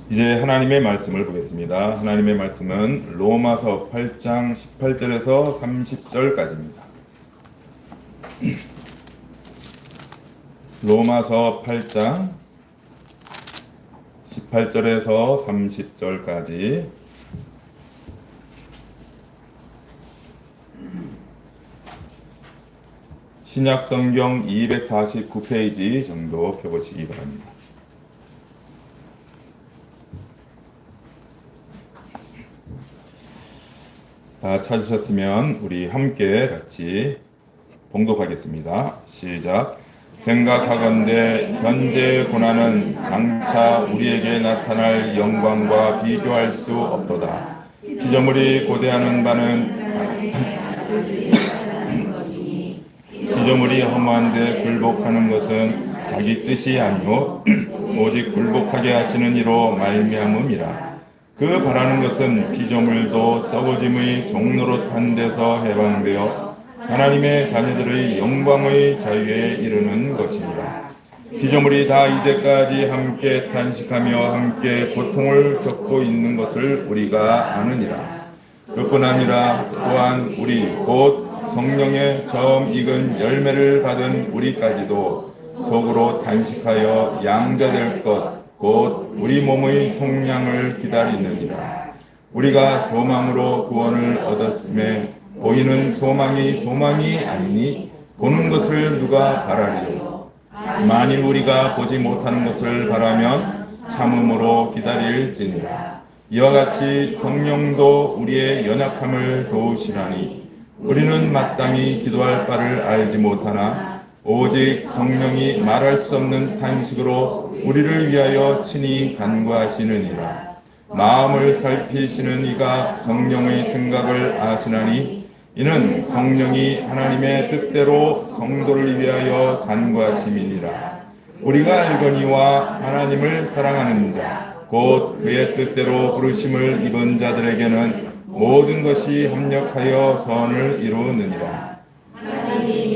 이제 하나님의 말씀을 보겠습니다. 하나님의 말씀은 로마서 8장 18절에서 30절까지입니다. 로마서 8장 18절에서 30절까지 신약 성경 249페이지 정도 펴보시기 바랍니다. 다 찾으셨으면 우리 함께 같이 봉독하겠습니다. 시작. 생각하건대 현재의 고난은 장차 우리에게 나타날 영광과 비교할 수 없도다. 피조물이 고대하는 바는 피조물이 허무한데 굴복하는 것은 자기 뜻이 아니요 오직 굴복하게 하시는 이로 말미암음이라. 그 바라는 것은 피조물도 썩어짐의 종로로 탄 데서 해방되어 하나님의 자녀들의 영광의 자유에 이르는 것입니다. 피조물이 다 이제까지 함께 탄식하며 함께 고통을 겪고 있는 것을 우리가 아느니라. 그뿐 아니라 또한 우리 곧 성령의 처음 익은 열매를 받은 우리까지도 속으로 단식하여 양자될 것 곧 우리 몸의 속량을 기다리느니라. 우리가 소망으로 구원을 얻었음에 보이는 소망이 아니니 보는 것을 누가 바라리요. 만일 우리가 보지 못하는 것을 바라면 참음으로 기다릴지니라. 이와 같이 성령도 우리의 연약함을 도우시나니 우리는 마땅히 기도할 바를 알지 못하나 오직 성령이 말할 수 없는 탄식으로 우리를 위하여 친히 간구하시느니라. 마음을 살피시는 이가 성령의 생각을 아시나니 이는 성령이 하나님의 뜻대로 성도를 위하여 간구하심이니라. 우리가 알거니와 하나님을 사랑하는 자 곧 그의 뜻대로 부르심을 입은 자들에게는 모든 것이 합력하여 선을 이루느니라.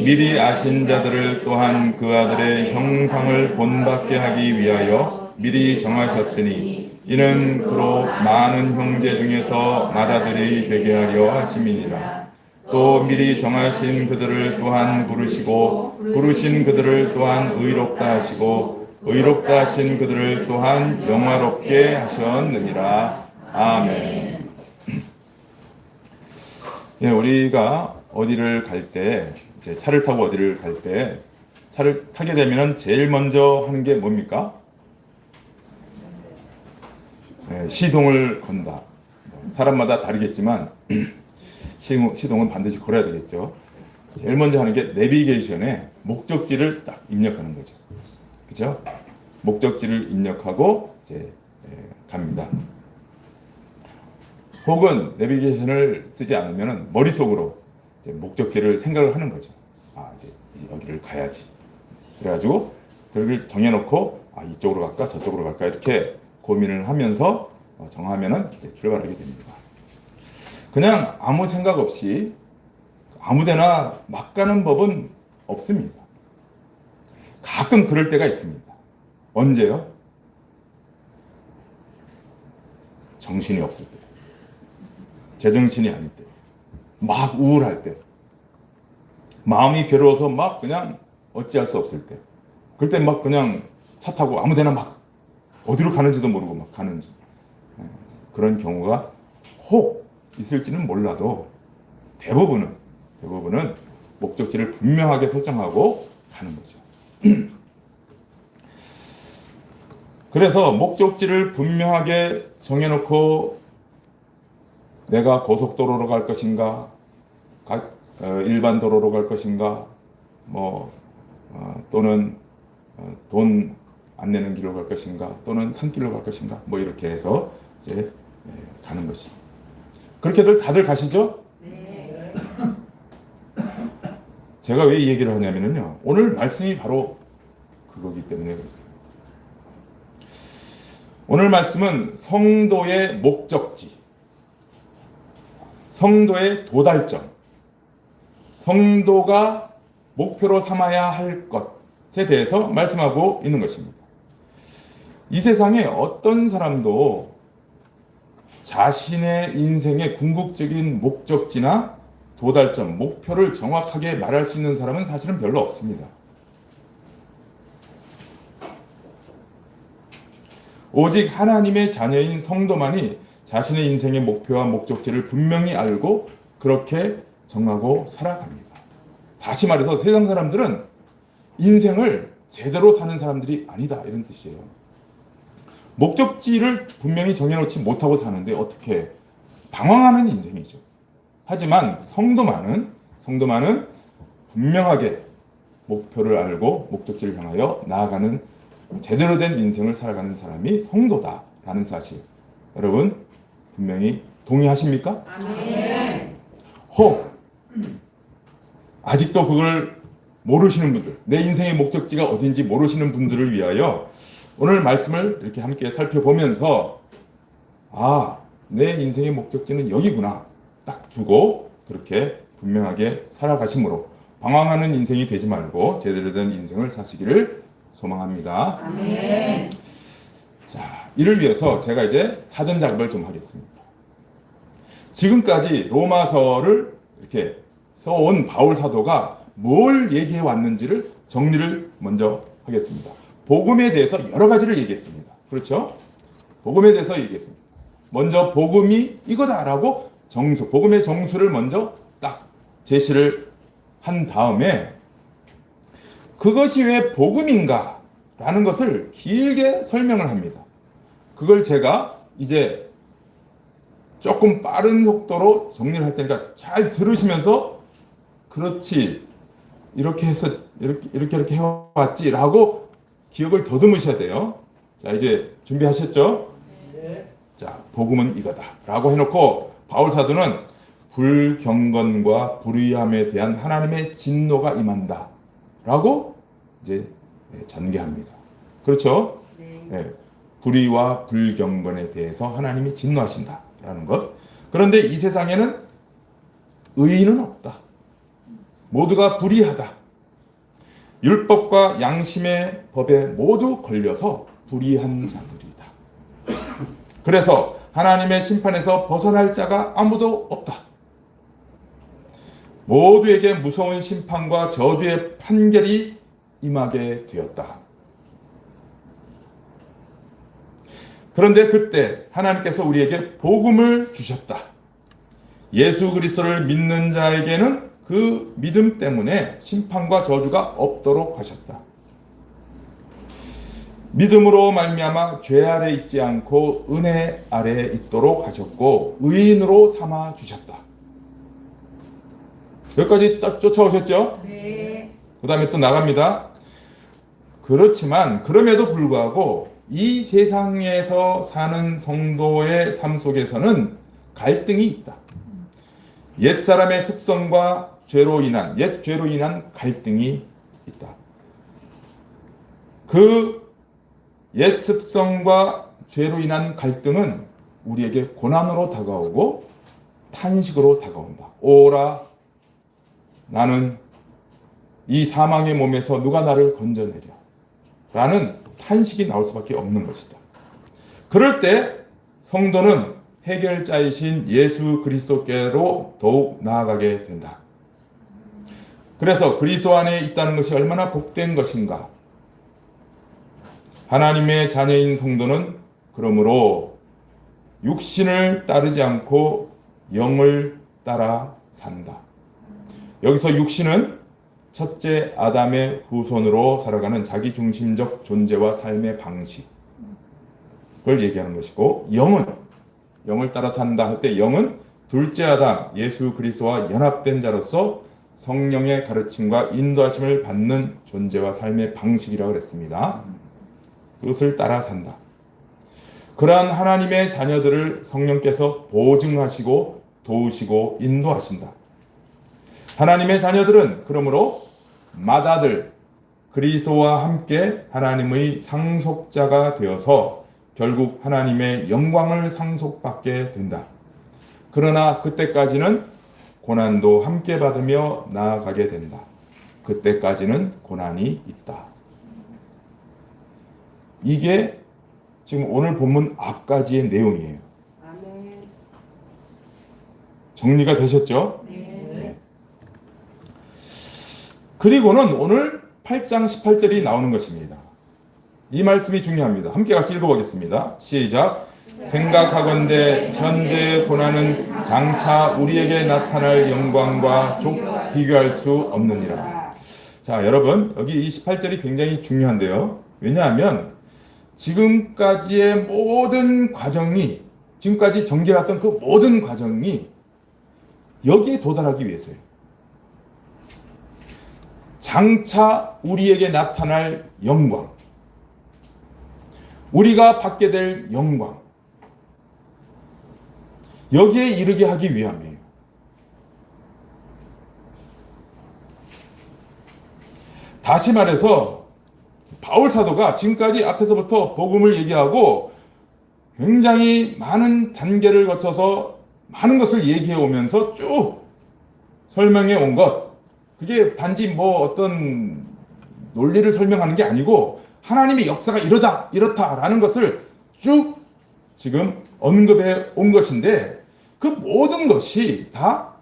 미리 아신 자들을 또한 그 아들의 형상을 본받게 하기 위하여 미리 정하셨으니 이는 그로 많은 형제 중에서 맏아들이 되게 하려 하심이니라. 또 미리 정하신 그들을 또한 부르시고 부르신 그들을 또한 의롭다 하시고 의롭다 하신 그들을 또한 영화롭게 하셨느니라. 아멘. 예, 우리가 어디를 갈 때, 이제 차를 타고 어디를 갈 때, 차를 타게 되면 제일 먼저 하는 게 뭡니까? 네, 시동을 건다. 사람마다 다르겠지만 시동은 반드시 걸어야 되겠죠. 제일 먼저 하는 게 내비게이션에 목적지를 딱 입력하는 거죠. 그죠? 목적지를 입력하고 이제 갑니다. 혹은 내비게이션을 쓰지 않으면 머릿속으로 이제 목적지를 생각을 하는 거죠. 아, 이제 여기를 가야지. 그래가지고 그걸 정해놓고 아, 이쪽으로 갈까 저쪽으로 갈까 이렇게 고민을 하면서 정하면은 이제 출발하게 됩니다. 그냥 아무 생각 없이 아무데나 막 가는 법은 없습니다. 가끔 그럴 때가 있습니다. 언제요? 정신이 없을 때. 제정신이 아닐 때. 막 우울할 때. 마음이 괴로워서 막 그냥 어찌할 수 없을 때. 그럴 때 막 그냥 차 타고 아무데나 막 어디로 가는지도 모르고 막 가는 그런 경우가 혹 있을지는 몰라도 대부분은 목적지를 분명하게 설정하고 가는 거죠. 그래서 목적지를 분명하게 정해놓고 내가 고속도로로 갈 것인가, 일반 도로로 갈 것인가, 또는 돈 안 내는 길로 갈 것인가, 또는 산길로 갈 것인가, 이렇게 해서 이제 가는 것이. 그렇게들 다들 가시죠? 네. 제가 왜 이 얘기를 하냐면요, 오늘 말씀이 바로 그거기 때문에 그렇습니다. 오늘 말씀은 성도의 목적지, 성도의 도달점, 성도가 목표로 삼아야 할 것에 대해서 말씀하고 있는 것입니다. 이 세상에 어떤 사람도 자신의 인생의 궁극적인 목적지나 도달점, 목표를 정확하게 말할 수 있는 사람은 사실은 별로 없습니다. 오직 하나님의 자녀인 성도만이 자신의 인생의 목표와 목적지를 분명히 알고 그렇게 정하고 살아갑니다. 다시 말해서 세상 사람들은 인생을 제대로 사는 사람들이 아니다, 이런 뜻이에요. 목적지를 분명히 정해놓지 못하고 사는데 어떻게 방황하는 인생이죠. 하지만 성도만은 분명하게 목표를 알고 목적지를 향하여 나아가는 제대로 된 인생을 살아가는 사람이 성도다라는 사실, 여러분 분명히 동의하십니까? 아멘. 아직도 그걸 모르시는 분들, 내 인생의 목적지가 어딘지 모르시는 분들을 위하여 오늘 말씀을 이렇게 함께 살펴보면서 내 인생의 목적지는 여기구나 딱 두고 그렇게 분명하게 살아가심으로 방황하는 인생이 되지 말고 제대로 된 인생을 사시기를 소망합니다. 아멘. 자, 이를 위해서 제가 이제 사전 작업을 좀 하겠습니다. 지금까지 로마서를 이렇게 써온 바울 사도가 뭘 얘기해 왔는지를 정리를 먼저 하겠습니다. 복음에 대해서 여러 가지를 얘기했습니다. 그렇죠? 복음에 대해서 얘기했습니다. 먼저 복음이 이거다라고 복음의 정수를 먼저 딱 제시를 한 다음에 그것이 왜 복음인가 라는 것을 길게 설명을 합니다. 그걸 제가 이제 조금 빠른 속도로 정리를 할 테니까 잘 들으시면서 그렇지, 이렇게 해서 이렇게 해왔지라고 기억을 더듬으셔야 돼요. 자, 이제 준비하셨죠? 네. 자, 복음은 이거다라고 해놓고 바울 사도는 불경건과 불의함에 대한 하나님의 진노가 임한다라고 이제 전개합니다. 그렇죠? 네. 불의와 불경건에 대해서 하나님이 진노하신다라는 것. 그런데 이 세상에는 의인은 없다. 모두가 불의하다. 율법과 양심의 법에 모두 걸려서 불의한 자들이다. 그래서 하나님의 심판에서 벗어날 자가 아무도 없다. 모두에게 무서운 심판과 저주의 판결이 임하게 되었다. 그런데 그때 하나님께서 우리에게 복음을 주셨다. 예수 그리스도를 믿는 자에게는 그 믿음 때문에 심판과 저주가 없도록 하셨다. 믿음으로 말미암아 죄 아래 있지 않고 은혜 아래 있도록 하셨고 의인으로 삼아 주셨다. 여기까지 딱 쫓아오셨죠? 네. 그 다음에 또 나갑니다. 그렇지만 그럼에도 불구하고 이 세상에서 사는 성도의 삶 속에서는 갈등이 있다. 옛사람의 습성과 옛 죄로 인한 갈등이 있다. 그 옛 습성과 죄로 인한 갈등은 우리에게 고난으로 다가오고 탄식으로 다가온다. 오라, 나는 이 사망의 몸에서 누가 나를 건져내려 라는 탄식이 나올 수밖에 없는 것이다. 그럴 때 성도는 해결자이신 예수 그리스도께로 더욱 나아가게 된다. 그래서 그리스도 안에 있다는 것이 얼마나 복된 것인가. 하나님의 자녀인 성도는 그러므로 육신을 따르지 않고 영을 따라 산다. 여기서 육신은 첫째 아담의 후손으로 살아가는 자기중심적 존재와 삶의 방식을 얘기하는 것이고, 영을 따라 산다 할 때 영은 둘째 아담 예수 그리스도와 연합된 자로서 성령의 가르침과 인도하심을 받는 존재와 삶의 방식이라고 그랬습니다. 그것을 따라 산다. 그러한 하나님의 자녀들을 성령께서 보증하시고 도우시고 인도하신다. 하나님의 자녀들은 그러므로 맏아들 그리스도와 함께 하나님의 상속자가 되어서 결국 하나님의 영광을 상속받게 된다. 그러나 그때까지는 고난도 함께 받으며 나아가게 된다. 그때까지는 고난이 있다. 이게 지금 오늘 본문 앞까지의 내용이에요. 아멘. 정리가 되셨죠? 네. 그리고는 오늘 8장 18절이 나오는 것입니다. 이 말씀이 중요합니다. 함께 같이 읽어보겠습니다. 시작. 생각하건대 현재의 고난은 장차 우리에게 나타날 영광과 비교할 수 없느니라. 자, 여러분, 여기 이 18절이 굉장히 중요한데요. 왜냐하면 지금까지의 모든 과정이, 지금까지 전개해왔던 그 모든 과정이 여기에 도달하기 위해서예요. 장차 우리에게 나타날 영광, 우리가 받게 될 영광, 여기에 이르게 하기 위함이에요. 다시 말해서 바울 사도가 지금까지 앞에서부터 복음을 얘기하고 굉장히 많은 단계를 거쳐서 많은 것을 얘기해 오면서 쭉 설명해 온 것, 그게 단지 뭐 어떤 논리를 설명하는 게 아니고 하나님의 역사가 이렇다라는 것을 쭉 지금 언급해 온 것인데, 그 모든 것이 다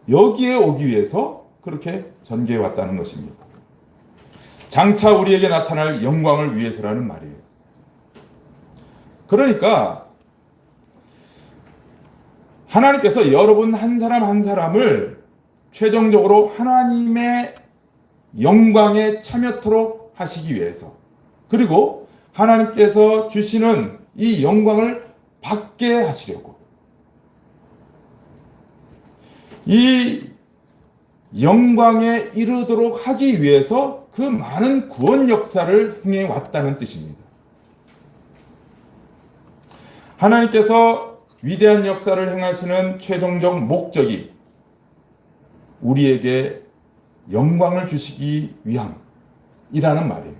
여기에 오기 위해서 그렇게 전개해 왔다는 것입니다. 장차 우리에게 나타날 영광을 위해서라는 말이에요. 그러니까 하나님께서 여러분 한 사람 한 사람을 최종적으로 하나님의 영광에 참여토록 하시기 위해서, 그리고 하나님께서 주시는 이 영광을 받게 하시려고, 이 영광에 이르도록 하기 위해서 그 많은 구원 역사를 행해 왔다는 뜻입니다. 하나님께서 위대한 역사를 행하시는 최종적 목적이 우리에게 영광을 주시기 위함이라는 말이에요.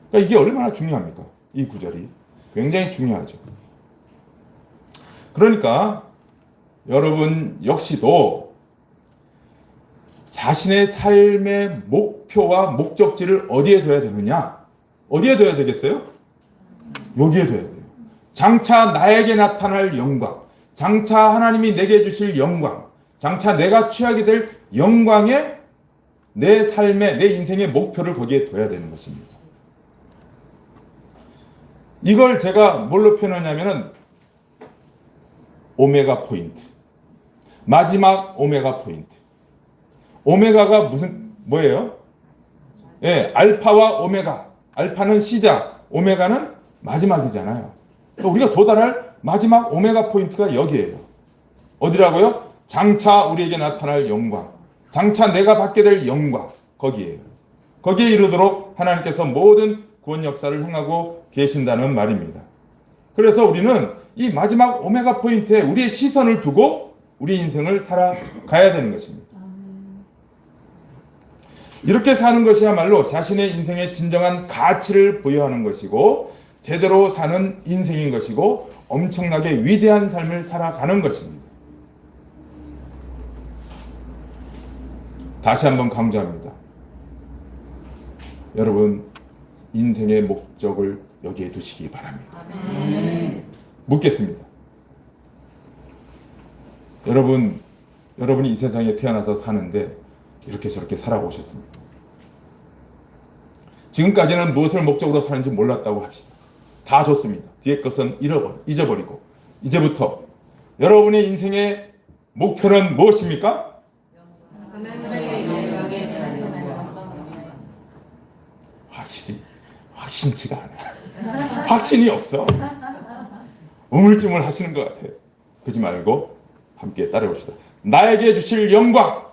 그러니까 이게 얼마나 중요합니까? 이 구절이 굉장히 중요하죠. 그러니까 여러분 역시도 자신의 삶의 목표와 목적지를 어디에 둬야 되느냐? 어디에 둬야 되겠어요? 여기에 둬야 돼요. 장차 나에게 나타날 영광, 장차 하나님이 내게 주실 영광, 장차 내가 취하게 될 영광에 내 삶의, 내 인생의 목표를 거기에 둬야 되는 것입니다. 이걸 제가 뭘로 표현하냐면은 오메가 포인트, 마지막 오메가 포인트. 오메가가 뭐예요? 예, 알파와 오메가. 알파는 시작, 오메가는 마지막이잖아요. 그러니까 우리가 도달할 마지막 오메가 포인트가 여기에요. 어디라고요? 장차 우리에게 나타날 영광, 장차 내가 받게 될 영광, 거기에요. 거기에 이르도록 하나님께서 모든 구원 역사를 행하고 계신다는 말입니다. 그래서 우리는 이 마지막 오메가 포인트에 우리의 시선을 두고 우리 인생을 살아가야 되는 것입니다. 이렇게 사는 것이야말로 자신의 인생의 진정한 가치를 부여하는 것이고 제대로 사는 인생인 것이고 엄청나게 위대한 삶을 살아가는 것입니다. 다시 한번 강조합니다. 여러분 인생의 목적을 여기에 두시기 바랍니다. 묻겠습니다. 여러분이 이 세상에 태어나서 사는데 이렇게 저렇게 살아오셨습니다. 지금까지는 무엇을 목적으로 사는지 몰랐다고 합시다. 다 좋습니다. 뒤에 것은 잊어버리고 이제부터 여러분의 인생의 목표는 무엇입니까? 확신치가 않아. 확신이 없어. 우물쭈물 하시는 것 같아요. 그러지 말고 함께 따라해봅시다. 나에게 주실 영광.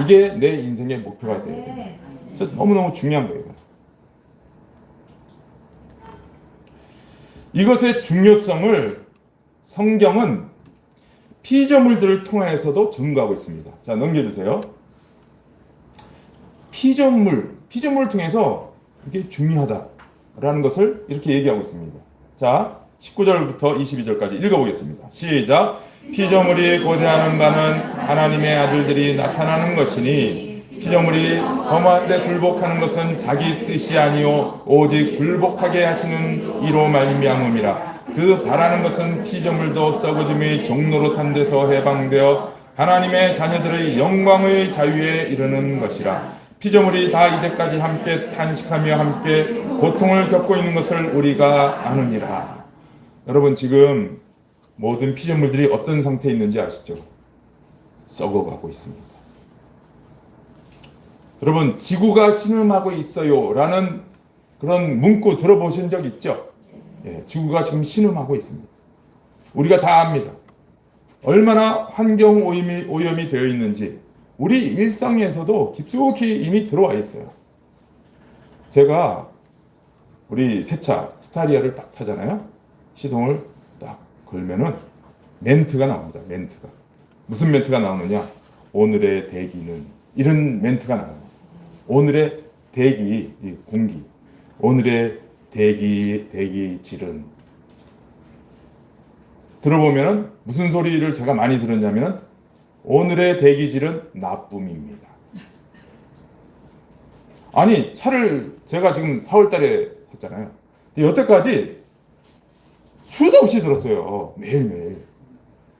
이게 내 인생의 목표가 돼야 됩니다. 그래서 너무너무 중요한 거예요. 이것의 중요성을 성경은 피조물들을 통해서도 증거하고 있습니다. 자, 넘겨주세요. 피조물을 통해서 이게 중요하다라는 것을 이렇게 얘기하고 있습니다. 자, 19절부터 22절까지 읽어보겠습니다. 시작. 피조물이 고대하는 바는 하나님의 아들들이 나타나는 것이니 피조물이 범하되 굴복하는 것은 자기 뜻이 아니요 오직 굴복하게 하시는 이로 말미암음이라. 그 바라는 것은 피조물도 썩어짐의 종노릇한 데서 해방되어 하나님의 자녀들의 영광의 자유에 이르는 것이라. 피조물이 다 이제까지 함께 탄식하며 함께 고통을 겪고 있는 것을 우리가 아느니라. 여러분, 지금 모든 피조물들이 어떤 상태에 있는지 아시죠? 썩어가고 있습니다. 여러분, 지구가 신음하고 있어요 라는 그런 문구 들어보신 적 있죠? 예, 지구가 지금 신음하고 있습니다. 우리가 다 압니다. 얼마나 환경 오염이 되어 있는지 우리 일상에서도 깊숙이 이미 들어와 있어요. 제가 우리 새 차 스타리아를 딱 타잖아요. 시동을 딱 걸면은 멘트가 나옵니다. 멘트가. 무슨 멘트가 나오느냐? 오늘의 대기는, 이런 멘트가 나와요. 오늘의 대기, 이 공기, 오늘의 대기질은, 들어보면은 무슨 소리를 제가 많이 들었냐면은 오늘의 대기질은 나쁨입니다. 아니, 차를 제가 지금 4월 달에 샀잖아요. 여태까지 수도 없이 들었어요. 매일매일.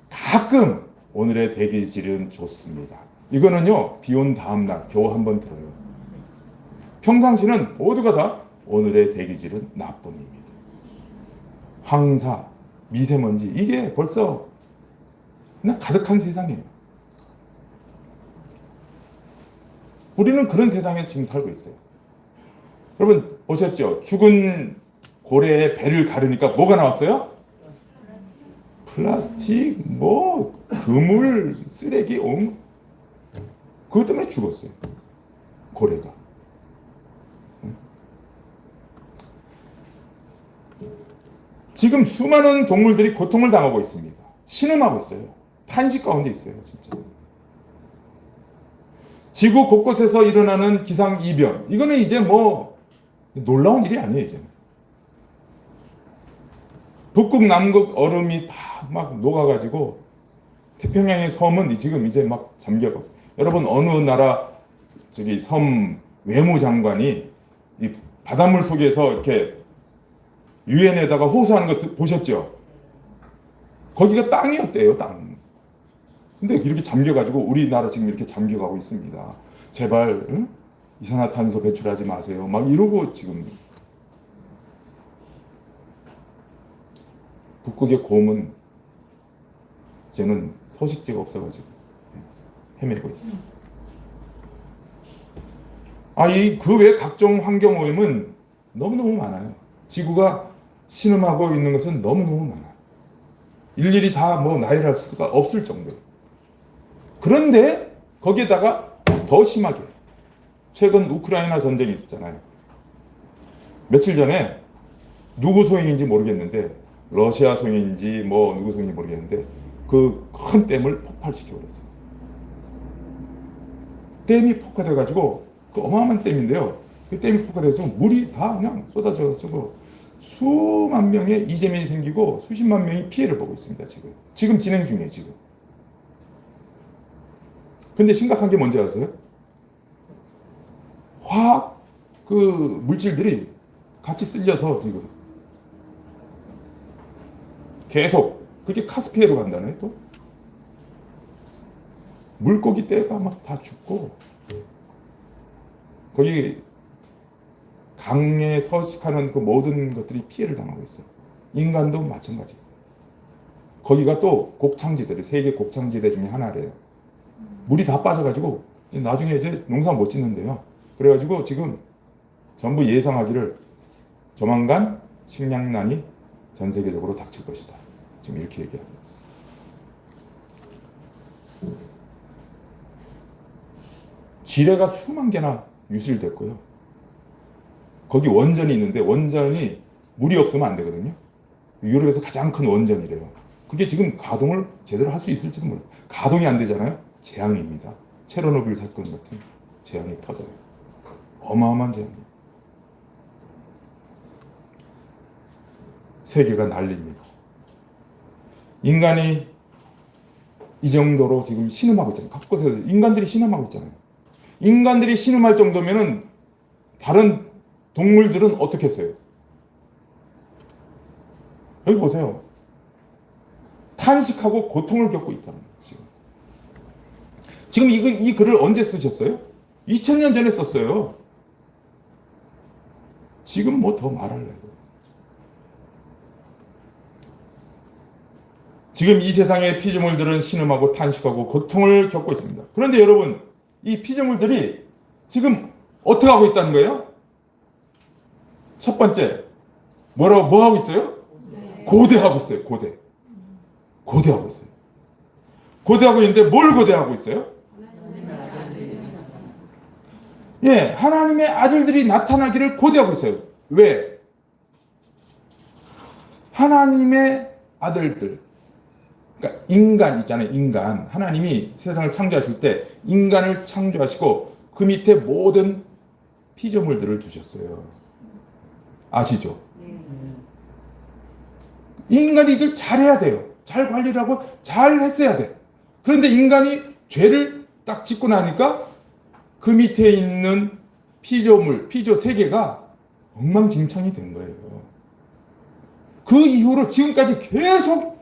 가끔 오늘의 대기질은 좋습니다. 이거는요, 비 온 다음날 겨우 한번 들어요. 평상시는 모두가 다 오늘의 대기질은 나쁨입니다. 황사, 미세먼지, 이게 벌써 그냥 가득한 세상이에요. 우리는 그런 세상에서 지금 살고 있어요. 여러분 보셨죠? 죽은 고래의 배를 가르니까 뭐가 나왔어요? 플라스틱, 뭐 그물, 쓰레기, 그것 때문에 죽었어요. 고래가. 지금 수많은 동물들이 고통을 당하고 있습니다. 신음하고 있어요. 탄식 가운데 있어요, 진짜. 지구 곳곳에서 일어나는 기상이변, 이거는 이제 뭐 놀라운 일이 아니에요, 이제는. 북극, 남극 얼음이 다 막 녹아가지고 태평양의 섬은 지금 이제 막 잠겨가고 있어요. 여러분, 어느 나라 섬 외무장관이 이 바닷물 속에서 이렇게 유엔에다가 호소하는 거 보셨죠? 거기가 땅이었대요, 땅. 근데 이렇게 잠겨가지고 우리나라 지금 이렇게 잠겨가고 있습니다. 제발, 응? 이산화탄소 배출하지 마세요. 막 이러고 지금. 북극의 곰은 이제는 서식지가 없어가지고 헤매고 있어요. 그 외 각종 환경 오염은 너무너무 많아요. 지구가 신음하고 있는 것은 너무너무 많아요. 일일이 다 뭐 나열할 수가 없을 정도로. 그런데 거기에다가 더 심하게 최근 우크라이나 전쟁이 있었잖아요. 며칠 전에 누구 소행인지 모르겠는데, 러시아 소행인지 뭐 누구 소행인지 모르겠는데 그 큰 댐을 폭발시켜 버렸어요. 댐이 폭발해가지고, 그 어마어마한 댐인데요. 그 댐이 폭발해서 물이 다 그냥 쏟아져가지고 수만 명의 이재민이 생기고 수십만 명이 피해를 보고 있습니다. 지금 진행 중이에요, 지금. 근데 심각한 게 뭔지 아세요? 화학 그 물질들이 같이 쓸려서 지금 계속 그게 카스피해로 간다네. 또 물고기 떼가 막 다 죽고, 거기 강에 서식하는 그 모든 것들이 피해를 당하고 있어요. 인간도 마찬가지. 거기가 또 곡창지대래. 세계 곡창지대 중에 하나래요. 물이 다 빠져가지고 나중에 이제 농사 못 짓는데요. 그래가지고 지금 전부 예상하기를 조만간 식량난이 전 세계적으로 닥칠 것이다. 지금 이렇게 얘기합니다. 지뢰가 수만 개나 유실됐고요. 거기 원전이 있는데 원전이 물이 없으면 안 되거든요. 유럽에서 가장 큰 원전이래요. 그게 지금 가동을 제대로 할 수 있을지도 몰라요. 가동이 안 되잖아요. 재앙입니다. 체르노빌 사건 같은 재앙이 터져요. 어마어마한 재앙이에요. 세계가 난립니다. 인간이 이 정도로 지금 신음하고 있잖아요. 곳곳에서 인간들이 신음하고 있잖아요. 인간들이 신음할 정도면은 다른 동물들은 어떻게 했어요? 여기 보세요. 탄식하고 고통을 겪고 있다는 거예요. 지금 이 글을 언제 쓰셨어요? 2000년 전에 썼어요. 지금 뭐 더 말할래요? 지금 이 세상의 피조물들은 신음하고 탄식하고 고통을 겪고 있습니다. 그런데 여러분, 이 피조물들이 지금 어떻게 하고 있다는 거예요? 첫 번째, 뭐 하고 있어요? 고대하고 있어요. 고대하고 있어요. 고대하고 있는데 뭘 고대하고 있어요? 예, 하나님의 아들들이 나타나기를 고대하고 있어요. 왜? 하나님의 아들들, 그러니까 인간 있잖아요. 인간. 하나님이 세상을 창조하실 때 인간을 창조하시고 그 밑에 모든 피조물들을 두셨어요. 아시죠? 이 인간이 이걸 잘해야 돼요. 잘 관리를 하고 잘 했어야 돼. 그런데 인간이 죄를 딱 짓고 나니까 그 밑에 있는 피조물, 피조 세계가 엉망진창이 된 거예요. 그 이후로 지금까지 계속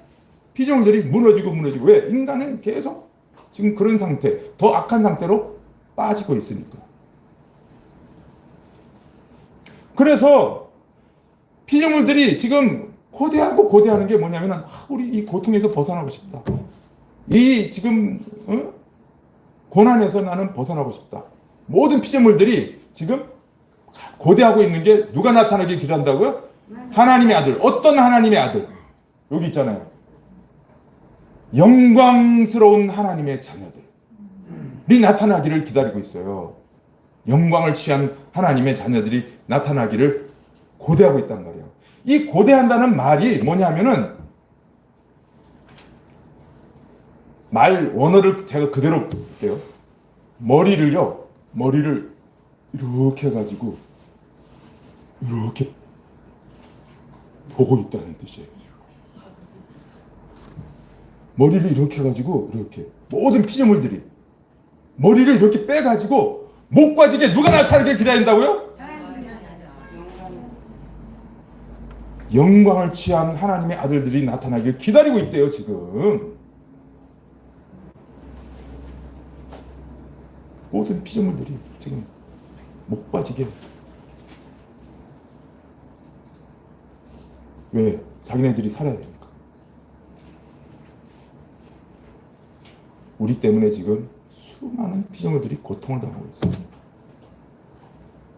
피조물들이 무너지고 왜? 인간은 계속 지금 그런 상태, 더 악한 상태로 빠지고 있으니까. 그래서 피조물들이 지금 고대하는 게 뭐냐면은 우리 이 고통에서 벗어나고 싶다. 이 지금 고난에서 나는 벗어나고 싶다. 모든 피조물들이 지금 고대하고 있는 게 누가 나타나길 기대한다고요? 하나님의 아들. 어떤 하나님의 아들? 여기 있잖아요. 영광스러운 하나님의 자녀들이 나타나기를 기다리고 있어요. 영광을 취한 하나님의 자녀들이 나타나기를 고대하고 있단 말이에요. 이 고대한다는 말이 뭐냐면은 말 원어를 제가 그대로 볼게요. 머리를 이렇게 해가지고 이렇게 보고 있다는 뜻이에요. 머리를 이렇게 해가지고 이렇게 모든 피조물들이 머리를 이렇게 빼가지고 목 빠지게 누가 나타나게 기다린다고요? 영광을 취한 하나님의 아들들이 나타나길 기다리고 있대요. 지금 모든 피조물들이 지금 목 빠지게. 왜? 자기네들이 살아야 되니까. 우리 때문에 지금 수많은 피조물들이 고통을 당하고 있습니다.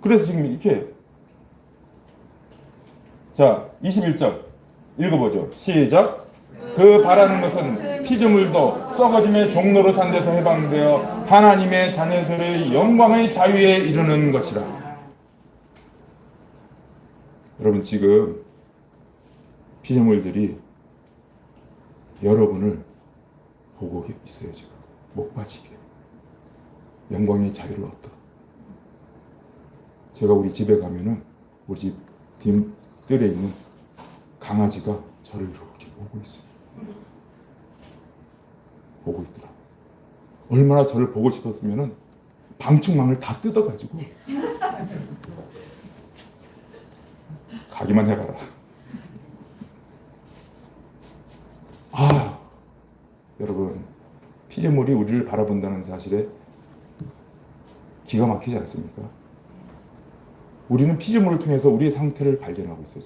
그래서 지금 이렇게 자 21절 읽어보죠. 시작. 그 바라는 것은 피조물도 썩어짐의 종로로 탄 데서 해방되어 하나님의 자녀들의 영광의 자유에 이르는 것이라. 여러분 지금 피조물들이 여러분을 보고 있어요. 지금 목 빠지게 영광의 자유를 얻다. 제가 우리 집에 가면은 우리 집 뒷뜰에 있는 강아지가 저를 이렇게 보고 있어요. 보고 있더라. 얼마나 저를 보고 싶었으면은 방충망을 다 뜯어가지고 가기만 해봐라. 여러분 피조물이 우리를 바라본다는 사실에 기가 막히지 않습니까? 우리는 피조물을 통해서 우리의 상태를 발견하고 있어요.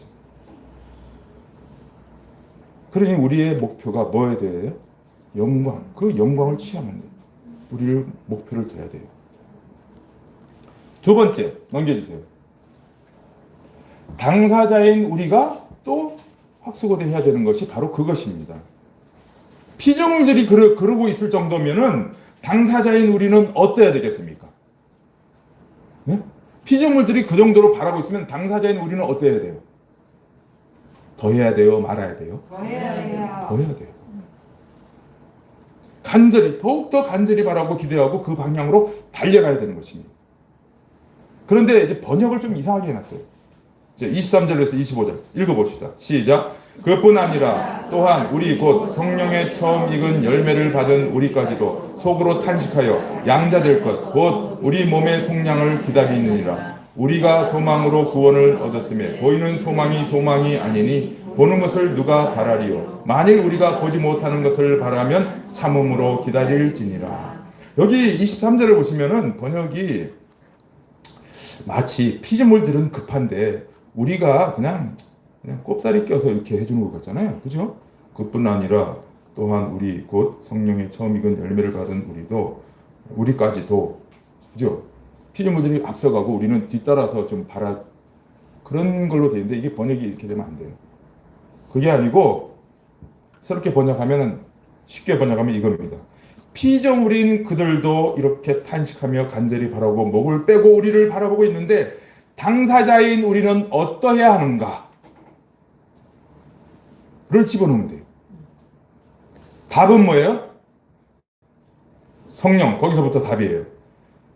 그러니 우리의 목표가 뭐에 대해요? 영광. 그 영광을 취하면 우리를 목표를 둬야 돼요. 두 번째 넘겨주세요. 당사자인 우리가 또 확수고대해야 되는 것이 바로 그것입니다. 피조물들이 그러고 있을 정도면은 당사자인 우리는 어때야 되겠습니까? 네? 피조물들이 그 정도로 바라고 있으면 당사자인 우리는 어때야 돼요? 더 해야 돼요? 말아야 돼요? 더 해야 돼요. 더 해야 돼요. 간절히, 더욱더 간절히 바라고 기대하고 그 방향으로 달려가야 되는 것입니다. 그런데 이제 번역을 좀 이상하게 해놨어요. 23절에서 25절 읽어봅시다. 시작. 그뿐 아니라 또한 우리 곧 성령의 처음 익은 열매를 받은 우리까지도 속으로 탄식하여 양자될 것 곧 우리 몸의 속량을 기다리느니라. 우리가 소망으로 구원을 얻었음에 보이는 소망이 아니니 보는 것을 누가 바라리요. 만일 우리가 보지 못하는 것을 바라면 참음으로 기다릴지니라. 여기 23절을 보시면은 번역이 마치 피조물들은 급한데 우리가 그냥 꼽사리 껴서 이렇게 해주는 것 같잖아요. 그죠? 그뿐 아니라 또한 우리 곧 성령의 처음 익은 열매를 받은 우리까지도 그죠? 피조물들이 앞서가고 우리는 뒤따라서 좀 그런 걸로 되어 있는데 이게 번역이 이렇게 되면 안 돼요. 그게 아니고 새롭게 번역하면은 쉽게 번역하면 이겁니다. 피조물인 그들도 이렇게 탄식하며 간절히 바라보고 목을 빼고 우리를 바라보고 있는데 당사자인 우리는 어떠해야 하는가? 를 집어넣으면 돼요. 답은 뭐예요? 성령, 거기서부터 답이에요.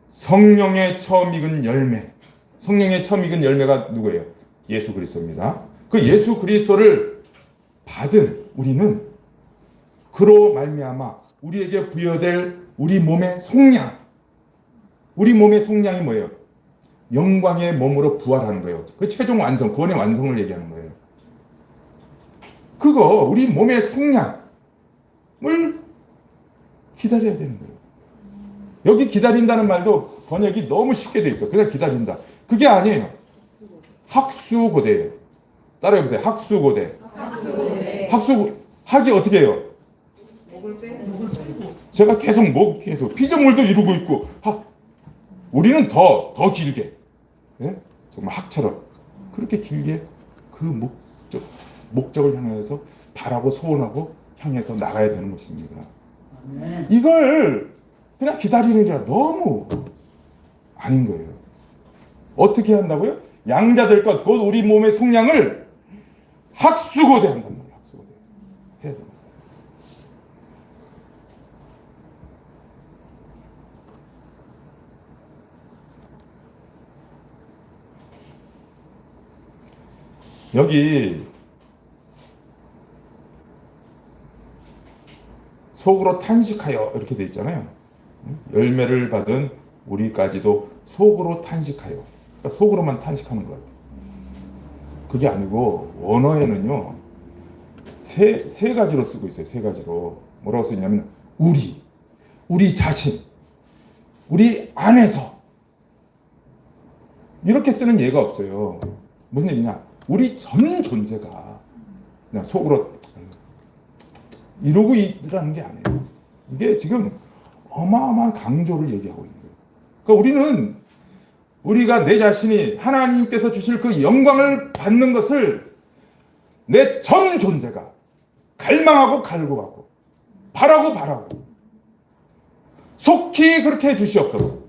성령의 처음 익은 열매. 성령의 처음 익은 열매가 누구예요? 예수 그리스도입니다. 그 예수 그리스도를 받은 우리는 그로 말미암아 우리에게 부여될 우리 몸의 속량. 우리 몸의 속량이 뭐예요? 영광의 몸으로 부활하는 거예요. 그 최종 완성, 구원의 완성을 얘기하는 거예요. 그거 우리 몸의 속량을 기다려야 되는 거예요. 여기 기다린다는 말도 번역이 너무 쉽게 돼 있어. 그냥 기다린다. 그게 아니에요. 학수고대예요. 따라해 보세요. 학수고대. 학이 어떻게 해요? 제가 계속 피조물도 이루고 있고 우리는 더 길게 예? 정말 학처럼 그렇게 길게 그 목적을 향해서 바라고 소원하고 향해서 나가야 되는 것입니다. 이걸 그냥 기다리느라 너무 아닌 거예요. 어떻게 한다고요? 양자될 것 곧 우리 몸의 속량을 학수고대 한단 말이에요. 학수고대 해야 됩니다. 여기 속으로 탄식하여 이렇게 돼 있잖아요. 열매를 받은 우리까지도 속으로 탄식하여. 그러니까 속으로만 탄식하는 것 같아요. 그게 아니고 원어에는요 세 가지로 쓰고 있어요. 세 가지로 뭐라고 쓰냐면 우리 자신, 우리 안에서 이렇게 쓰는 예가 없어요. 무슨 얘기냐? 우리 전 존재가 그냥 속으로 이러고 있라는 게 아니에요. 이게 지금 어마어마한 강조를 얘기하고 있는 거예요. 그러니까 우리가 내 자신이 하나님께서 주실 그 영광을 받는 것을 내 전 존재가 갈망하고 갈구하고 바라고 속히 그렇게 해 주시옵소서.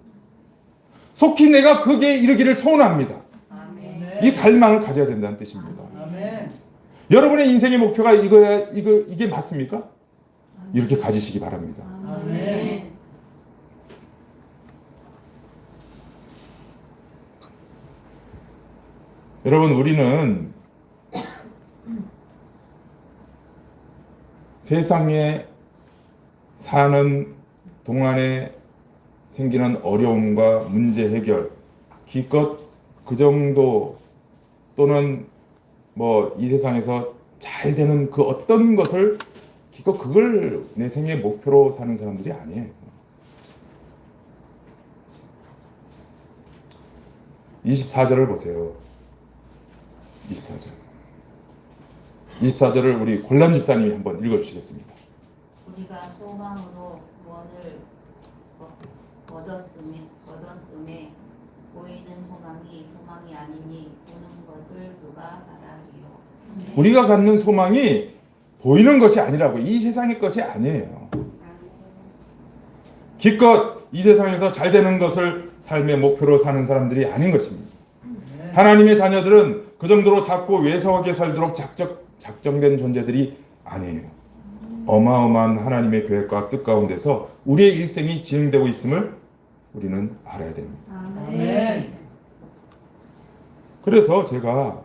속히 내가 거기에 이르기를 소원합니다. 아멘. 이 갈망을 가져야 된다는 뜻입니다. 아멘. 여러분의 인생의 목표가 이게 맞습니까? 이렇게 가지시기 바랍니다. 아멘. 여러분, 우리는 세상에 사는 동안에 생기는 어려움과 문제 해결, 기껏 그 정도 또는 뭐 이 세상에서 잘 되는 그 어떤 것을 기껏 그걸 내 생의 목표로 사는 사람들이 아니에요. 24절을 보세요. 24절을 우리 골란 집사님이 한번 읽어주시겠습니다. 우리가 소망으로 구원을 얻었음에 보이는 소망이 아니니 보는 것을 누가 바라리요. 우리가 갖는 소망이 보이는 것이 아니라고. 이 세상의 것이 아니에요. 기껏 이 세상에서 잘 되는 것을 삶의 목표로 사는 사람들이 아닌 것입니다. 하나님의 자녀들은 그 정도로 작고 외소하게 살도록 작정된 존재들이 아니에요. 어마어마한 하나님의 계획과 뜻 가운데서 우리의 일생이 진행되고 있음을 우리는 알아야 됩니다. 아멘. 그래서 제가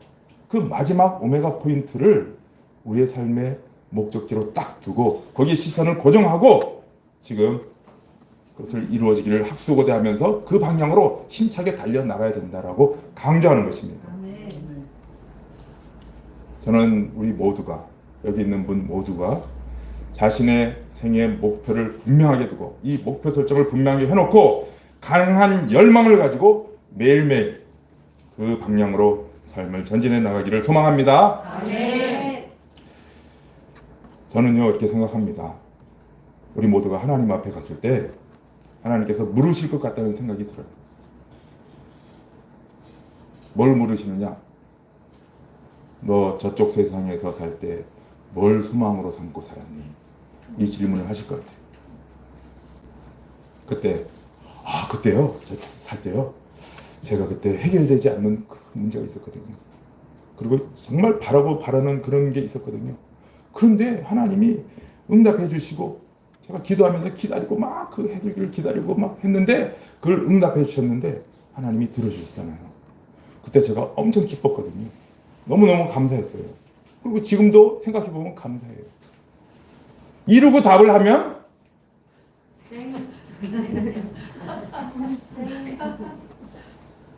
그 마지막 오메가 포인트를 우리의 삶의 목적지로 딱 두고 거기에 시선을 고정하고 지금 그것을 이루어지기를 학수고대하면서 그 방향으로 힘차게 달려나가야 된다라고 강조하는 것입니다. 저는 우리 모두가, 여기 있는 분 모두가 자신의 생애 목표를 분명하게 두고 이 목표 설정을 분명하게 해놓고 강한 열망을 가지고 매일매일 그 방향으로 삶을 전진해 나가기를 소망합니다. 아멘. 저는요 이렇게 생각합니다. 우리 모두가 하나님 앞에 갔을 때 하나님께서 물으실 것 같다는 생각이 들어요. 뭘 물으시느냐? 너 저쪽 세상에서 살 때 뭘 소망으로 삼고 살았니? 이 질문을 하실 것 같아요. 그때 그때요? 저 살 때요? 제가 그때 해결되지 않는 그 문제가 있었거든요. 그리고 정말 바라는 그런 게 있었거든요. 그런데 하나님이 응답해 주시고 제가 기도하면서 기다리고 막 그 해주기를 기다리고 막 했는데 그걸 응답해 주셨는데 하나님이 들어주셨잖아요. 그때 제가 엄청 기뻤거든요. 너무너무 감사했어요. 그리고 지금도 생각해보면 감사해요. 이루고 답을 하면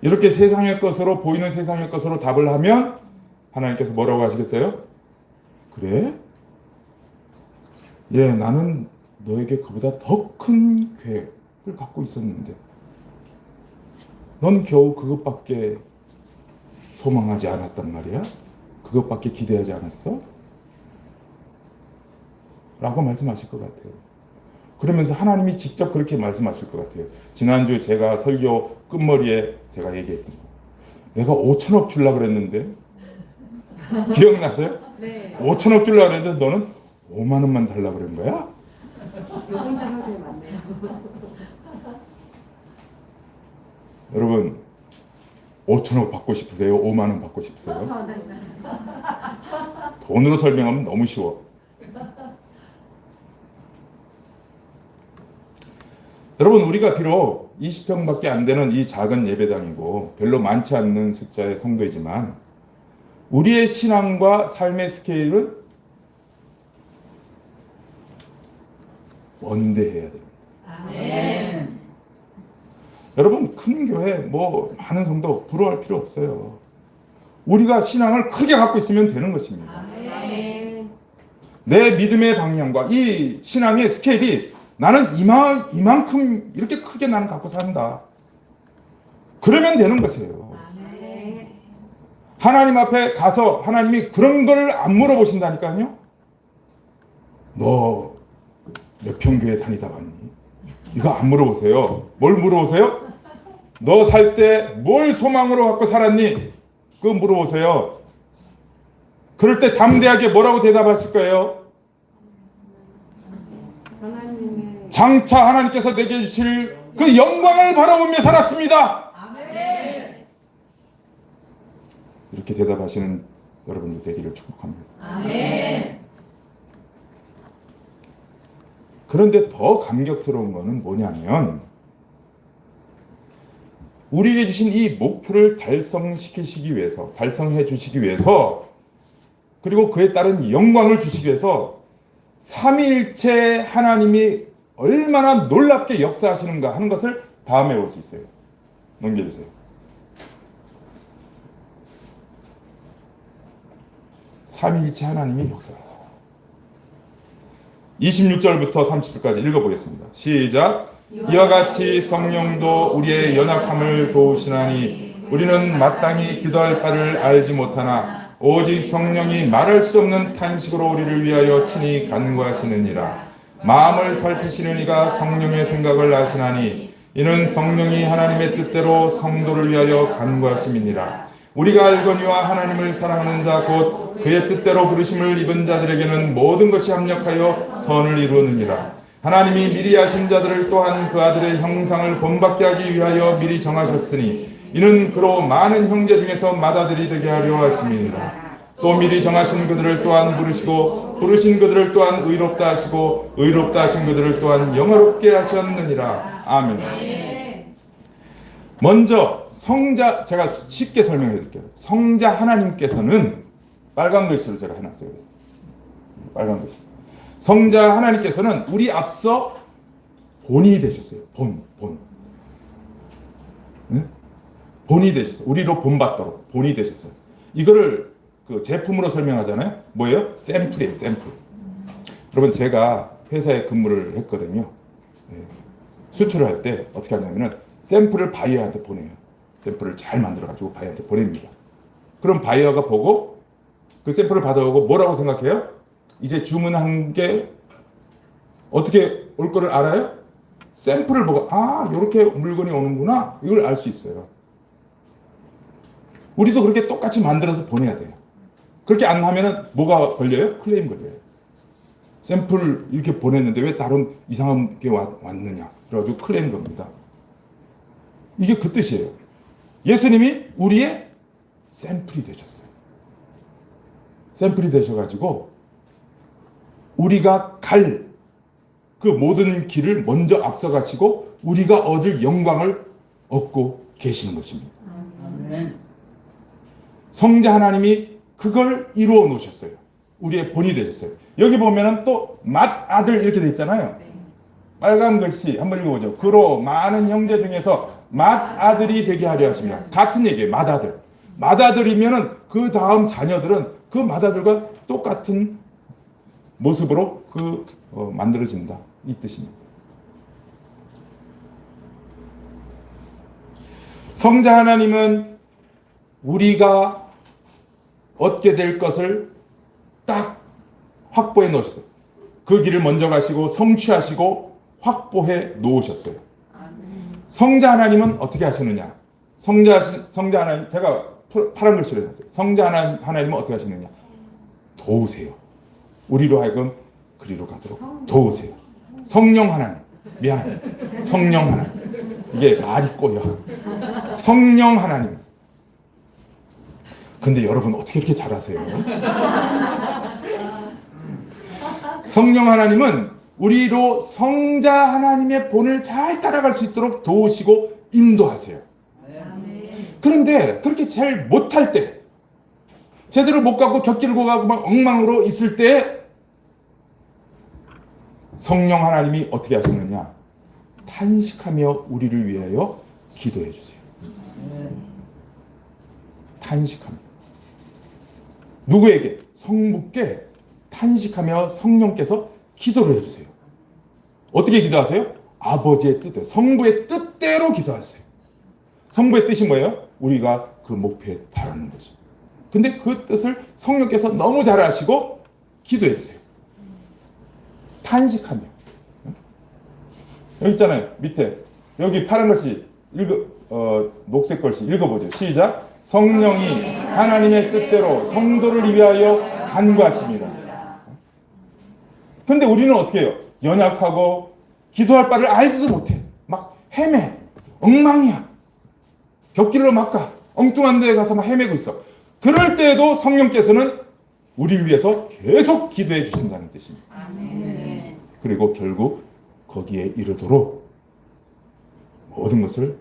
이렇게 세상의 것으로 보이는 세상의 것으로 답을 하면 하나님께서 뭐라고 하시겠어요? 그래? 예, 나는 너에게 그보다 더 큰 계획을 갖고 있었는데 넌 겨우 그것밖에 소망하지 않았단 말이야? 그것밖에 기대하지 않았어? 라고 말씀하실 것 같아요. 그러면서 하나님이 직접 그렇게 말씀하실 것 같아요. 지난주 제가 설교 끝머리에 제가 얘기했던 거. 내가 5천억 주려고 그랬는데 기억나세요? 네. 5천억 주려고 그랬는데 너는 5만 원만 달라고 그런 거야? 요금 장학금이 많네요. 여러분 5천억 받고 싶으세요? 5만 원 받고 싶으세요? 돈으로 설명하면 너무 쉬워. 여러분 우리가 비록 20평밖에 안 되는 이 작은 예배당이고 별로 많지 않는 숫자의 성도이지만 우리의 신앙과 삶의 스케일은 원대해야 됩니다. 아멘. 여러분 큰 교회 뭐 많은 성도 부러워할 필요 없어요. 우리가 신앙을 크게 갖고 있으면 되는 것입니다. 아멘. 내 믿음의 방향과 이 신앙의 스케일이 나는 이만큼 이렇게 크게 나는 갖고 산다. 그러면 되는 것이에요. 아멘. 하나님 앞에 가서 하나님이 그런 걸 안 물어보신다니까요. 너 몇 평 교회 다니다 왔니? 이거 안 물어보세요. 뭘 물어보세요? 너 살 때 뭘 소망으로 갖고 살았니? 그거 물어보세요. 그럴 때 담대하게 뭐라고 대답하실 거예요? 하나님의 장차 하나님께서 내게 주실 그 영광을 바라보며 살았습니다. 아멘. 이렇게 대답하시는 여러분들 되기를 축복합니다. 아멘. 그런데 더 감격스러운 것은 뭐냐면 우리에게 주신 이 목표를 달성해 주시기 위해서 그리고 그에 따른 영광을 주시기 위해서 삼위일체 하나님이 얼마나 놀랍게 역사하시는가 하는 것을 다음에 볼 수 있어요. 넘겨주세요. 삼위일체 하나님이 역사하세요. 26절부터 30절까지 읽어보겠습니다. 시작. 이와 같이 성령도 우리의 연약함을 도우시나니 우리는 마땅히 기도할 바를 알지 못하나 오직 성령이 말할 수 없는 탄식으로 우리를 위하여 친히 간구하시느니라. 마음을 살피시는 이가 성령의 생각을 아시나니 이는 성령이 하나님의 뜻대로 성도를 위하여 간구하심이니라. 우리가 알거니와 하나님을 사랑하는 자 곧 그의 뜻대로 부르심을 입은 자들에게는 모든 것이 합력하여 선을 이루느니라. 하나님이 미리 아신 자들을 또한 그 아들의 형상을 본받게 하기 위하여 미리 정하셨으니 이는 그로 많은 형제 중에서 맏아들이 되게 하려 하심이니라. 또 미리 정하신 그들을 또한 부르시고 부르신 그들을 또한 의롭다 하시고 의롭다 하신 그들을 또한 영화롭게 하셨느니라. 아멘. 먼저 성자, 제가 쉽게 설명해 드릴게요. 성자 하나님께서는 빨간 글씨로 제가 해놨어요. 그래서 빨간 글씨. 성자 하나님께서는 우리 앞서 본이 되셨어요. 본. 응? 본이 되셨어요. 우리로 본받도록 본이 되셨어요. 이거를 그 제품으로 설명하잖아요. 뭐예요? 샘플이에요. 샘플. 여러분, 제가 회사에 근무를 했거든요. 네. 수출을 할 때 어떻게 하냐면은 샘플을 바이어한테 보내요. 샘플을 잘 만들어가지고 바이어한테 보냅니다. 그럼 바이어가 보고 그 샘플을 받아오고 뭐라고 생각해요? 이제 주문한 게 어떻게 올 거를 알아요? 샘플을 보고 이렇게 물건이 오는구나, 이걸 알 수 있어요. 우리도 그렇게 똑같이 만들어서 보내야 돼요. 그렇게 안 하면은 뭐가 걸려요? 클레임 걸려요. 샘플 이렇게 보냈는데 왜 다른 이상한 게 왔느냐, 그래가지고 클레임 겁니다. 이게 그 뜻이에요. 예수님이 우리의 샘플이 되셨어요. 샘플이 되셔가지고 우리가 갈 그 모든 길을 먼저 앞서가시고 우리가 얻을 영광을 얻고 계시는 것입니다. 아멘. 성자 하나님이 그걸 이루어 놓으셨어요. 우리의 본이 되셨어요. 여기 보면은 또 맏아들 이렇게 돼 있잖아요. 빨간 글씨 한번 읽어보죠. 그로 많은 형제 중에서 맏아들이 되게 하려 하십니다. 같은 얘기예요. 맏아들. 맏아들이면은 그 다음 자녀들은 그 맏아들과 똑같은 모습으로 만들어진다, 이 뜻입니다. 성자 하나님은 우리가 얻게 될 것을 딱 확보해 놓으셨어요. 그 길을 먼저 가시고 성취하시고 확보해 놓으셨어요. 성자 하나님은 어떻게 하시느냐? 성자 하나님, 제가 파란 글씨로 해놨어요. 성자 하나님은 어떻게 하시느냐? 도우세요. 우리로 하여금 그리로 가도록 도우세요. 성령 하나님, 미안합니다. 성령 하나님, 이게 말이 꼬여. 성령 하나님. 근데 여러분 어떻게 이렇게 잘하세요? 성령 하나님은 우리로 성자 하나님의 본을 잘 따라갈 수 있도록 도우시고 인도하세요. 그런데 그렇게 잘 못할 때, 제대로 못 가고 곁길을 가고 막 엉망으로 있을 때 성령 하나님이 어떻게 하시느냐? 탄식하며 우리를 위하여 기도해 주세요. 탄식합니다. 누구에게? 성부께 탄식하며 성령께서 기도를 해주세요. 어떻게 기도하세요? 아버지의 뜻대로, 성부의 뜻대로 기도하세요. 성부의 뜻이 뭐예요? 우리가 그 목표에 달하는 거죠. 근데 그 뜻을 성령께서 너무 잘 아시고 기도해 주세요. 탄식하며. 여기 있잖아요. 밑에 여기 파란 글씨 녹색 글씨 읽어보죠. 시작. 성령이 하나님의 뜻대로 성도를 위하여 간구하십니다. 근데 우리는 어떻게 해요? 연약하고 기도할 바를 알지도 못해. 막 헤매. 엉망이야. 곁길로 막 가. 엉뚱한 데 가서 막 헤매고 있어. 그럴 때에도 성령께서는 우리를 위해서 계속 기도해 주신다는 뜻입니다. 아멘. 그리고 결국 거기에 이르도록 모든 것을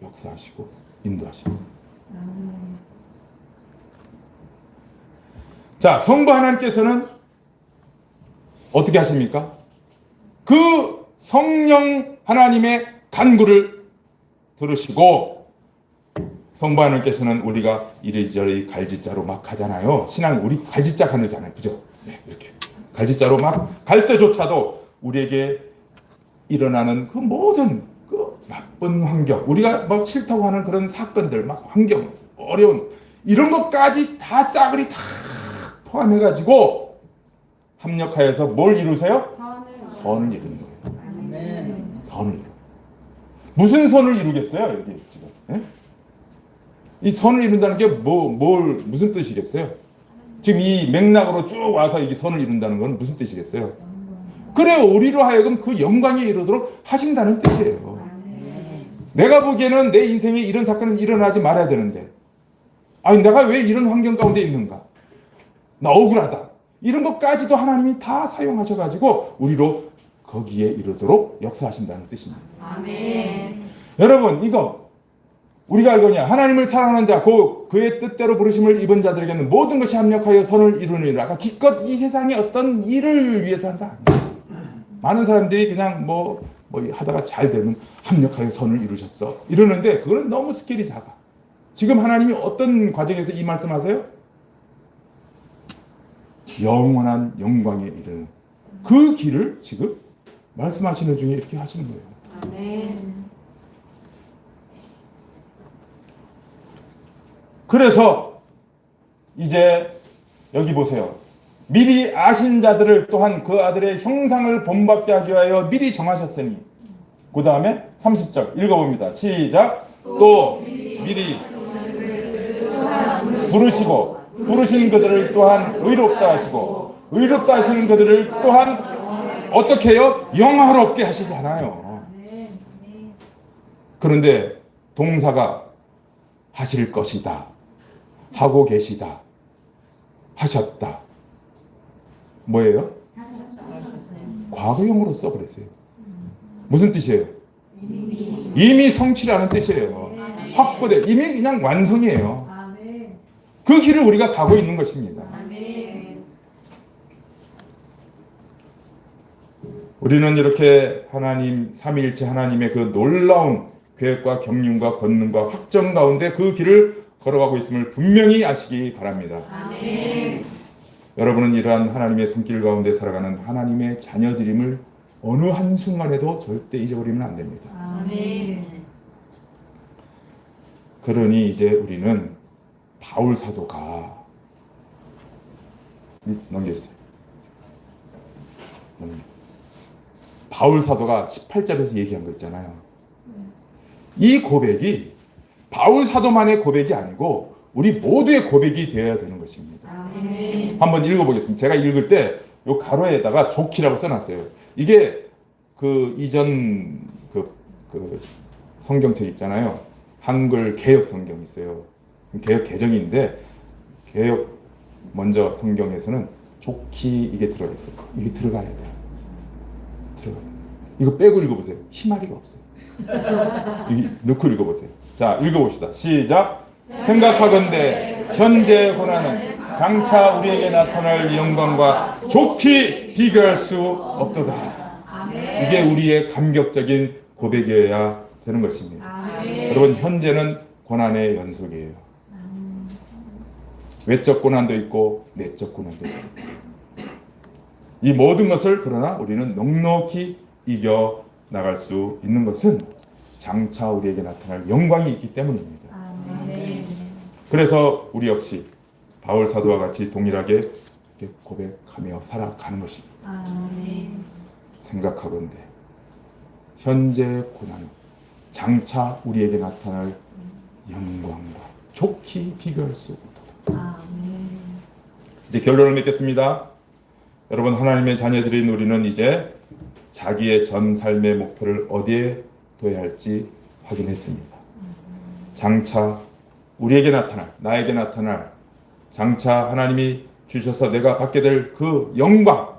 역사하시고 인도하십니다. 자, 성부 하나님께서는 어떻게 하십니까? 그 성령 하나님의 간구를 들으시고, 성부 하나님께서는 우리가 이리저리 갈짓자로 막 하잖아요. 신앙 우리 갈짓자 하잖아요. 그죠? 네, 이렇게 갈짓자로 막 갈 때조차도 우리에게 일어나는 그 모든 그 나쁜 환경, 우리가 막 싫다고 하는 그런 사건들, 막 환경, 어려운 이런 것까지 다 싸그리 다 포함해가지고 합력하여서 뭘 이루세요? 선을 이루는 거예요. 아멘. 선을 이루. 무슨 선을 이루겠어요? 여기 지금. 예? 이 선을 이룬다는 게 무슨 뜻이겠어요? 지금 이 맥락으로 쭉 와서 이게 선을 이룬다는 건 무슨 뜻이겠어요? 그래요. 우리로 하여금 그 영광에 이르도록 하신다는 뜻이에요. 내가 보기에는 내 인생에 이런 사건은 일어나지 말아야 되는데, 아니 내가 왜 이런 환경 가운데 있는가? 나 억울하다. 이런 것까지도 하나님이 다 사용하셔가지고 우리로 거기에 이르도록 역사하신다는 뜻입니다. 아멘. 여러분, 이거 우리가 알거냐 하나님을 사랑하는 자 그의 뜻대로 부르심을 입은 자들에게는 모든 것이 합력하여 선을 이루느니라. 아까 기껏 이 세상의 어떤 일을 위해서 하는 거 아니에요. 많은 사람들이 그냥 뭐 하다가 잘 되면 합력하여 선을 이루셨어 이러는데 그거는 너무 스케일이 작아. 지금 하나님이 어떤 과정에서 이 말씀하세요? 영원한 영광에 이르는 그 길을 지금 말씀하시는 중에 이렇게 하시는 거예요. 아멘. 그래서 이제 여기 보세요. 미리 아신 자들을 또한 그 아들의 형상을 본받게 하기 위하여 미리 정하셨으니 그 다음에 30절 읽어봅니다. 시작. 또 미리 부르시고 부르신 그들을 또한 의롭다 하시고 의롭다 하시는 그들을 또한 어떻게 해요? 영화롭게 하시잖아요. 그런데 동사가 하실 것이다, 하고 계시다, 하셨다. 뭐예요? 과거형으로 써버렸어요. 무슨 뜻이에요? 이미 성취라는 뜻이에요. 확보돼. 이미 그냥 완성이에요. 그 길을 우리가 가고 있는 것입니다. 우리는 이렇게 하나님, 삼위일체 하나님의 그 놀라운 계획과 경륜과 권능과 확정 가운데 그 길을 걸어가고 있음을 분명히 아시기 바랍니다. 여러분은 이러한 하나님의 손길 가운데 살아가는 하나님의 자녀들임을 어느 한순간에도 절대 잊어버리면 안 됩니다. 그러니 이제 우리는 바울 사도가 넘겨주세요. 바울 사도가 18절에서 얘기한 거 있잖아요. 이 고백이 바울 사도만의 고백이 아니고 우리 모두의 고백이 되어야 되는 것입니다. 한번 읽어보겠습니다. 제가 읽을 때 이 가로에다가 좋기라고 써놨어요. 이게 그 이전 그 성경책 있잖아요. 한글 개역 성경 있어요. 개역 개정인데 개역 먼저 성경에서는 좋기 이게 들어가 있어요. 이게 들어가야 돼요. 들어가요. 이거 빼고 읽어보세요. 희마리가 없어요. 이거 넣고 읽어보세요. 자, 읽어봅시다. 시작. 생각하건대 현재 고난은 장차 우리에게 나타날 영광과 좋게 비교할 수 없도다. 이게 우리의 감격적인 고백이어야 되는 것입니다. 여러분, 현재는 고난의 연속이에요. 외적 고난도 있고 내적 고난도 있습니다. 이 모든 것을 그러나 우리는 넉넉히 이겨 나갈 수 있는 것은 장차 우리에게 나타날 영광이 있기 때문입니다. 그래서 우리 역시 바울 사도와 같이 동일하게 이렇게 고백하며 살아가는 것입니다. 생각하건대 현재 고난은 장차 우리에게 나타날 영광과 좋게 비교할 수 없다. 이제 결론을 맺겠습니다. 여러분, 하나님의 자녀들인 우리는 이제 자기의 전 삶의 목표를 어디에 둬야 할지 확인했습니다. 장차 우리에게 나타날, 나에게 나타날, 장차 하나님이 주셔서 내가 받게 될 그 영광,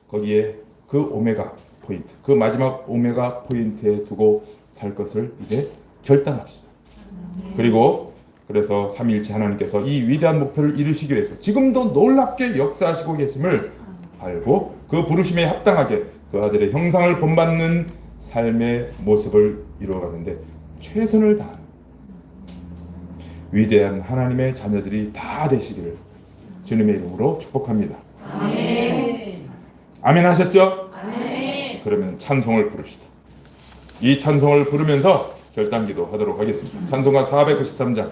거기에 그 오메가 포인트, 그 마지막 오메가 포인트에 두고 살 것을 이제 결단합시다. 그리고 그래서 삼위일체 하나님께서 이 위대한 목표를 이루시기 위해서 지금도 놀랍게 역사하시고 계심을 알고 그 부르심에 합당하게 그 아들의 형상을 본받는 삶의 모습을 이루어가는데 최선을 다하는 위대한 하나님의 자녀들이 다 되시기를 주님의 이름으로 축복합니다. 아멘 하셨죠? 그러면 찬송을 부릅시다. 이 찬송을 부르면서 결단기도 하도록 하겠습니다. 찬송가 493장